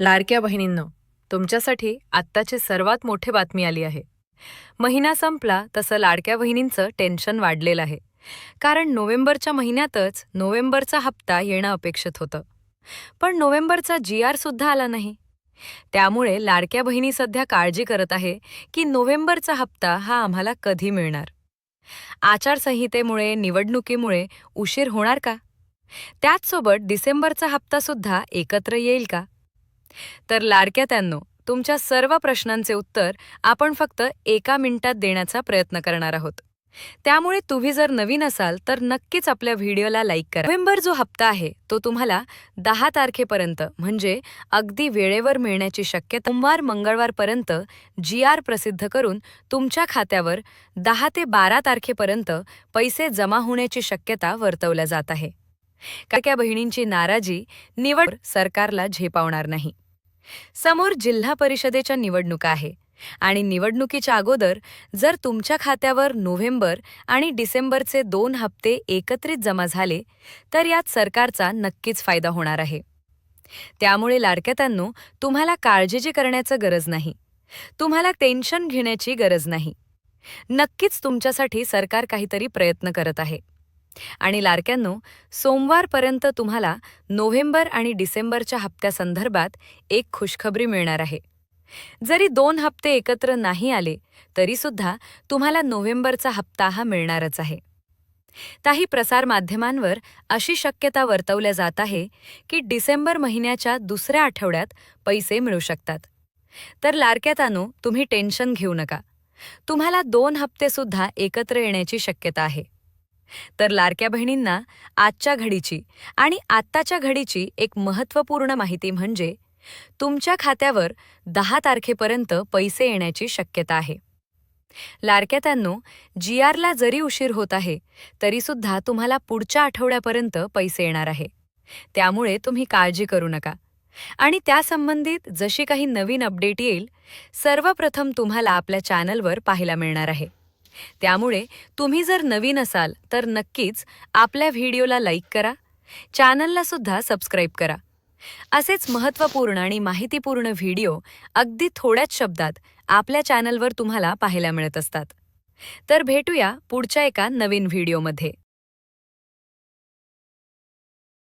लाडक्या बहिणींनो, तुमच्यासाठी आत्ताची सर्वात मोठी बातमी आली आहे. महिना संपला तसं लाडक्या बहिणींचं टेन्शन वाढलेलं आहे. कारण नोव्हेंबरच्या महिन्यातच नोव्हेंबरचा हप्ता येणं अपेक्षित होतं. पण नोव्हेंबरचा GR सुद्धा आला नाही. त्यामुळे लाडक्या बहिणी सध्या काळजी करत आहे की नोव्हेंबरचा हप्ता हा आम्हाला कधी मिळणार. आचारसंहितेमुळे, निवडणुकीमुळे उशीर होणार का? त्याचसोबत डिसेंबरचा हप्ता सुद्धा एकत्र येईल का? तर लाडक्या त्यांनो, तुमच्या सर्व प्रश्नांचे उत्तर आपण फक्त 1 मिनिटात देण्याचा प्रयत्न करणार आहोत. त्यामुळे तुम्ही जर नवीन असाल तर नक्कीच आपल्या व्हिडिओला लाईक करा. नोव्हेंबर जो हप्ता आहे तो तुम्हाला 10 तारखेपर्यंत म्हणजे अगदी वेळेवर मिळण्याची शक्यता. सोमवार मंगळवारपर्यंत GR प्रसिद्ध करून तुमच्या खात्यावर 10 ते 12 तारखेपर्यंत पैसे जमा होण्याची शक्यता वर्तवल्या जात आहे. लाडक्या बहिणींची नाराजी निवड सरकारला झेपावणार नाही. समोर जिल्हा परिषदेच्या निवडणुका आहे आणि निवडणुकीच्या अगोदर जर तुमच्या खात्यावर नोव्हेंबर आणि डिसेंबरचे 2 हप्ते एकत्रित जमा झाले तर यात सरकारचा नक्कीच फायदा होणार आहे. त्यामुळे लाडक्यातांनो, तुम्हाला काळजी करण्याची गरज नाही. तुम्हाला टेन्शन घेण्याची गरज नाही. नक्कीच तुमच्यासाठी सरकार काहीतरी प्रयत्न करत आहे. आणि लाडक्यांनो, सोमवारपर्यंत तुम्हाला नोव्हेंबर आणि डिसेंबरच्या हप्त्यासंदर्भात एक खुशखबरी मिळणार आहे. जरी 2 हप्ते एकत्र नाही आले तरी सुद्धा तुम्हाला नोव्हेंबरचा हप्ता हा मिळणारच आहे. काही प्रसारमाध्यमांवर अशी शक्यता वर्तवल्या जात आहे की डिसेंबर महिन्याच्या दुसऱ्या आठवड्यात पैसे मिळू शकतात. तर लाडक्यातांनो, तुम्ही टेन्शन घेऊ नका. तुम्हाला 2 हप्ते सुद्धा एकत्र येण्याची शक्यता आहे. तर लाडक्या बहिणींना आजच्या घडीची आणि आत्ताच्या घडीची एक महत्त्वपूर्ण माहिती म्हणजे तुमच्या खात्यावर 10 तारखेपर्यंत पैसे येण्याची शक्यता आहे. लाडक्यातांनो, GRला जरी उशीर होत आहे तरी सुद्धा तुम्हाला पुढच्या आठवड्यापर्यंत पैसे येणार आहे. त्यामुळे तुम्ही काळजी करू नका. आणि त्यासंबंधित जशी काही नवीन अपडेट येईल, सर्वप्रथम तुम्हाला आपल्या चॅनलवर पाहायला मिळणार आहे. त्यामुळे तुम्ही जर नवीन असाल तर नक्कीच आपल्या व्हिडिओला लाईक करा, चॅनलला सुद्धा सबस्क्राईब करा. असेच महत्त्वपूर्ण आणि माहितीपूर्ण व्हिडिओ अगदी थोड्याच शब्दात आपल्या चॅनलवर तुम्हाला पाहायला मिळत असतात. तर भेटूया पुढच्या एका नवीन व्हिडिओमध्ये.